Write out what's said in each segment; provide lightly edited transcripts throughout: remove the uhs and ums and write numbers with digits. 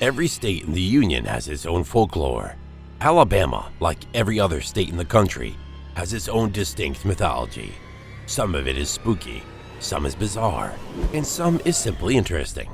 Every state in the Union has its own folklore. Alabama, like every other state in the country, has its own distinct mythology. Some of it is spooky, some is bizarre, and some is simply interesting.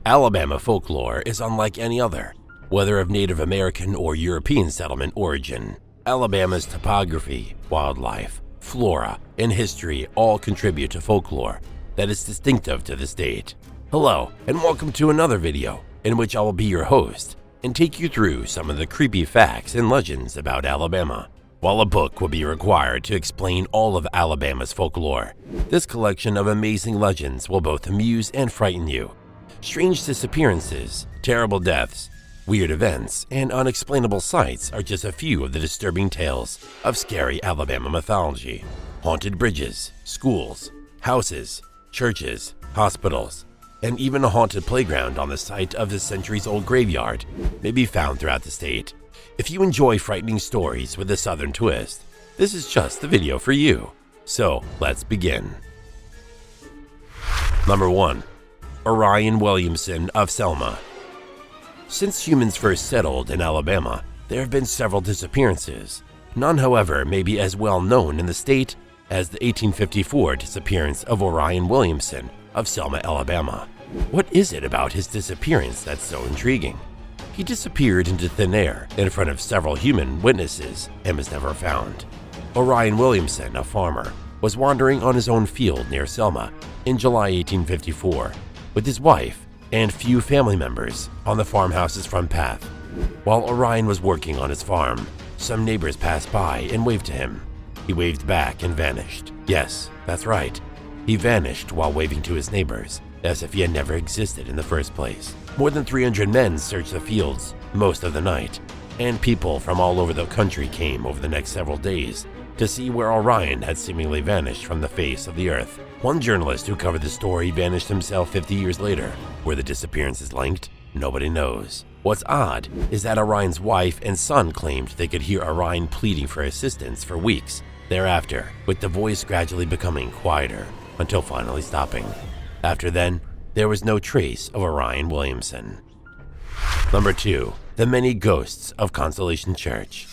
Alabama folklore is unlike any other, whether of Native American or European settlement origin. Alabama's topography, wildlife, flora, and history all contribute to folklore that is distinctive to the state. Hello, and welcome to another video in which I will be your host and take you through some of the creepy facts and legends about Alabama. While a book will be required to explain all of Alabama's folklore, this collection of amazing legends will both amuse and frighten you. Strange disappearances, terrible deaths, weird events, and unexplainable sights are just a few of the disturbing tales of scary Alabama mythology. Haunted bridges, schools, houses, churches, hospitals, and even a haunted playground on the site of the centuries-old graveyard may be found throughout the state. If you enjoy frightening stories with a southern twist, this is just the video for you. So let's begin. Number 1. Orion Williamson of Selma. Since humans first settled in Alabama, there have been several disappearances. None, however, may be as well known in the state as the 1854 disappearance of Orion Williamson of Selma, Alabama. What is it about his disappearance that's so intriguing? He disappeared into thin air in front of several human witnesses and was never found. Orion Williamson, a farmer, was wandering on his own field near Selma in July 1854 with his wife and few family members on the farmhouse's front path. While Orion was working on his farm, some neighbors passed by and waved to him. He waved back and vanished. Yes, that's right. He vanished while waving to his neighbors, as if he had never existed in the first place. More than 300 men searched the fields most of the night, and people from all over the country came over the next several days to see where Orion had seemingly vanished from the face of the earth. One journalist who covered the story vanished himself 50 years later. Were the disappearances linked? Nobody knows. What's odd is that Orion's wife and son claimed they could hear Orion pleading for assistance for weeks thereafter, with the voice gradually becoming quieter until finally stopping. After then, there was no trace of Orion Williamson. Number 2. The Many Ghosts of Consolation Church.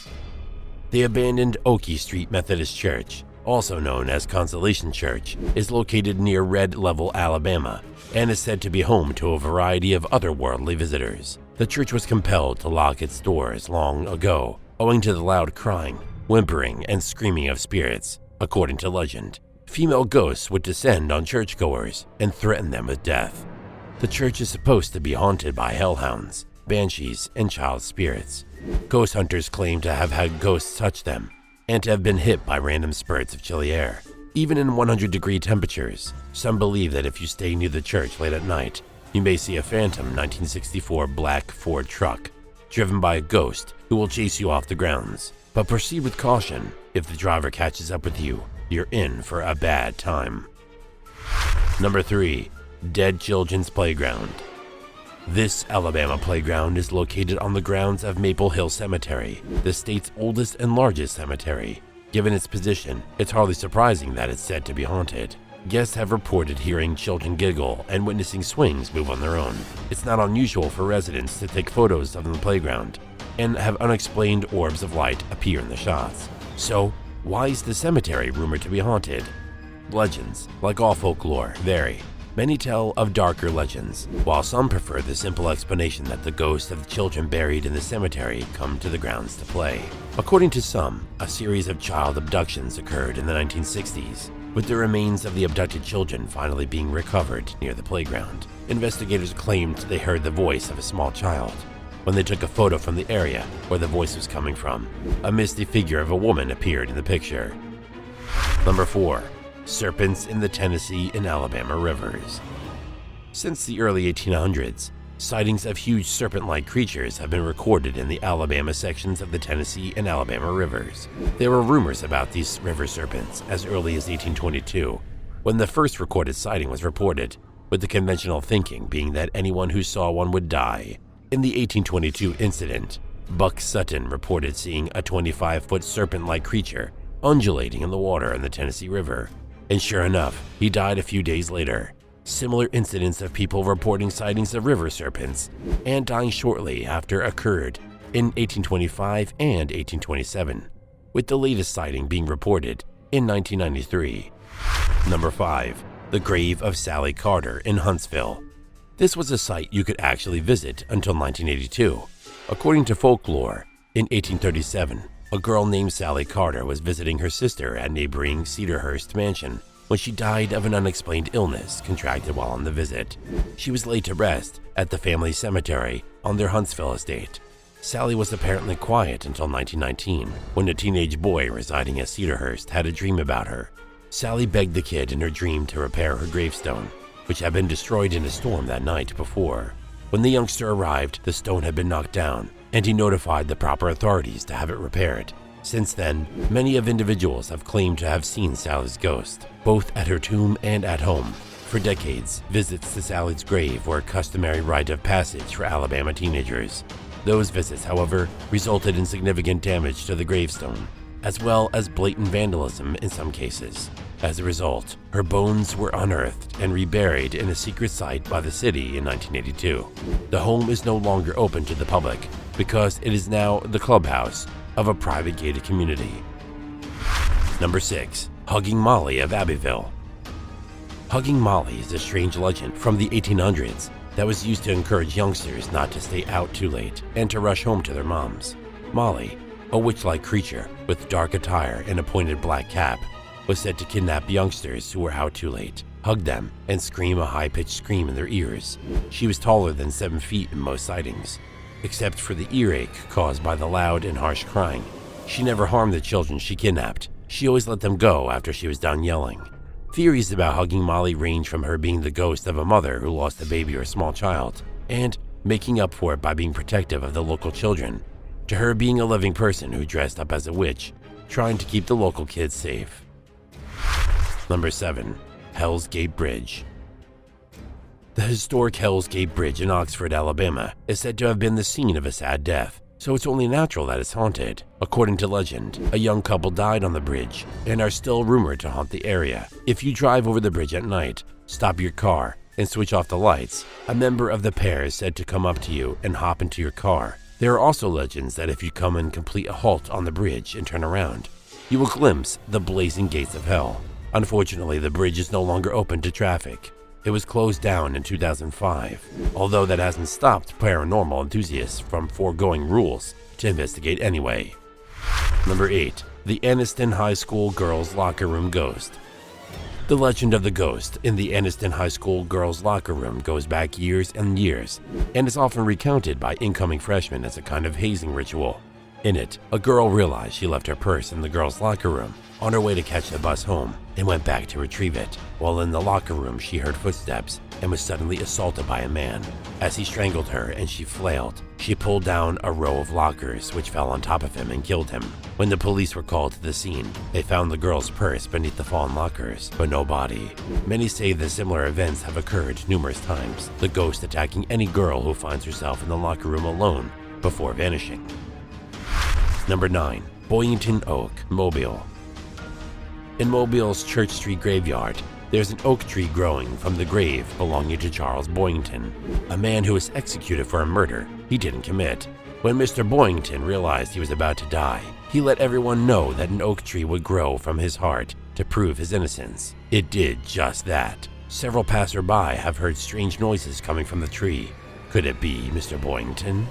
The abandoned Oakey Street Methodist Church, also known as Consolation Church, is located near Red Level, Alabama, and is said to be home to a variety of otherworldly visitors. The church was compelled to lock its doors long ago, owing to the loud crying, whimpering, and screaming of spirits. According to legend, female ghosts would descend on churchgoers and threaten them with death. The church is supposed to be haunted by hellhounds, banshees, and child spirits. Ghost hunters claim to have had ghosts touch them and to have been hit by random spurts of chilly air. Even in 100-degree temperatures, some believe that if you stay near the church late at night, you may see a phantom 1964 black Ford truck driven by a ghost who will chase you off the grounds. But proceed with caution. If the driver catches up with you, you're in for a bad time. Number 3. Dead Children's Playground. This Alabama playground is located on the grounds of Maple Hill Cemetery, the state's oldest and largest cemetery. Given its position, it's hardly surprising that it's said to be haunted. Guests have reported hearing children giggle and witnessing swings move on their own. It's not unusual for residents to take photos of the playground and have unexplained orbs of light appear in the shots. So, why is the cemetery rumored to be haunted? Legends, like all folklore, vary. Many tell of darker legends, while some prefer the simple explanation that the ghosts of the children buried in the cemetery come to the grounds to play. According to some, a series of child abductions occurred in the 1960s, with the remains of the abducted children finally being recovered near the playground. Investigators claimed they heard the voice of a small child. When they took a photo from the area where the voice was coming from, a misty figure of a woman appeared in the picture. Number 4. Serpents in the Tennessee and Alabama rivers. Since the early 1800s, sightings of huge serpent-like creatures have been recorded in the Alabama sections of the Tennessee and Alabama rivers. There were rumors about these river serpents as early as 1822, when the first recorded sighting was reported, with the conventional thinking being that anyone who saw one would die. In the 1822 incident, Buck Sutton reported seeing a 25-foot serpent-like creature undulating in the water in the Tennessee River, and sure enough, he died a few days later. Similar incidents of people reporting sightings of river serpents and dying shortly after occurred in 1825 and 1827, with the latest sighting being reported in 1993. Number 5. The grave of Sally Carter in Huntsville. This was a site you could actually visit until 1982. According to folklore, in 1837, a girl named Sally Carter was visiting her sister at neighboring Cedarhurst Mansion when she died of an unexplained illness contracted while on the visit. She was laid to rest at the family cemetery on their Huntsville estate. Sally was apparently quiet until 1919, when a teenage boy residing at Cedarhurst had a dream about her. Sally begged the kid in her dream to repair her gravestone, which had been destroyed in a storm that night before. When the youngster arrived, the stone had been knocked down, and he notified the proper authorities to have it repaired. Since then, many of individuals have claimed to have seen Sally's ghost, both at her tomb and at home. For decades, visits to Sally's grave were a customary rite of passage for Alabama teenagers. Those visits, however, resulted in significant damage to the gravestone, as well as blatant vandalism in some cases. As a result, her bones were unearthed and reburied in a secret site by the city in 1982. The home is no longer open to the public because it is now the clubhouse of a private gated community. Number 6. Hugging Molly of Abbeville. Hugging Molly is a strange legend from the 1800s that was used to encourage youngsters not to stay out too late and to rush home to their moms. Molly, a witch-like creature with dark attire and a pointed black cap, was said to kidnap youngsters who were out too late, hug them, and scream a high-pitched scream in their ears. She was taller than 7 feet in most sightings. Except for the earache caused by the loud and harsh crying, she never harmed the children she kidnapped. She always let them go after she was done yelling. Theories about Hugging Molly range from her being the ghost of a mother who lost a baby or a small child, and making up for it by being protective of the local children, to her being a living person who dressed up as a witch, trying to keep the local kids safe. Number 7. Hell's Gate Bridge. The historic Hell's Gate Bridge in Oxford, Alabama, is said to have been the scene of a sad death, so it's only natural that it's haunted. According to legend, a young couple died on the bridge and are still rumored to haunt the area. If you drive over the bridge at night, stop your car, and switch off the lights, a member of the pair is said to come up to you and hop into your car. There are also legends that if you come and complete a halt on the bridge and turn around, you will glimpse the blazing gates of hell. Unfortunately, the bridge is no longer open to traffic. It was closed down in 2005, although that hasn't stopped paranormal enthusiasts from foregoing rules to investigate anyway. Number 8. The Anniston High School Girls' Locker Room Ghost. The legend of the ghost in the Anniston High School girls' locker room goes back years and years, and is often recounted by incoming freshmen as a kind of hazing ritual. In it, a girl realized she left her purse in the girls' locker room on her way to catch the bus home and went back to retrieve it. While in the locker room, she heard footsteps and was suddenly assaulted by a man. As he strangled her and she flailed, she pulled down a row of lockers which fell on top of him and killed him. When the police were called to the scene, they found the girl's purse beneath the fallen lockers, but no body. Many say that similar events have occurred numerous times, the ghost attacking any girl who finds herself in the locker room alone before vanishing. Number 9. Boynton Oak, Mobile. In Mobile's Church Street graveyard, there's an oak tree growing from the grave belonging to Charles Boynton, a man who was executed for a murder he didn't commit. When Mr. Boynton realized he was about to die, he let everyone know that an oak tree would grow from his heart to prove his innocence. It did just that. Several passerby have heard strange noises coming from the tree. Could it be Mr. Boynton?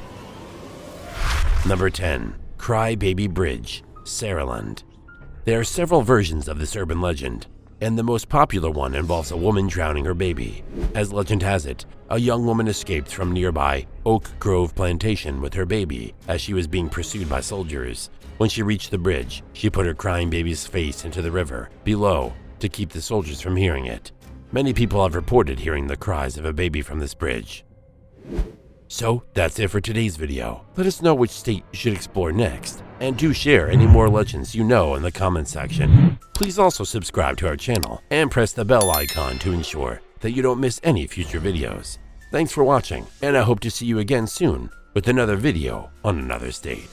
Number 10. Cry Baby Bridge, Saraland. There are several versions of this urban legend, and the most popular one involves a woman drowning her baby. As legend has it, a young woman escaped from nearby Oak Grove Plantation with her baby as she was being pursued by soldiers. When she reached the bridge, she put her crying baby's face into the river below to keep the soldiers from hearing it. Many people have reported hearing the cries of a baby from this bridge. So that's it for today's video. Let us know which state you should explore next, and do share any more legends you know in the comments section. Please also subscribe to our channel and press the bell icon to ensure that you don't miss any future videos. Thanks for watching, and I hope to see you again soon with another video on another state.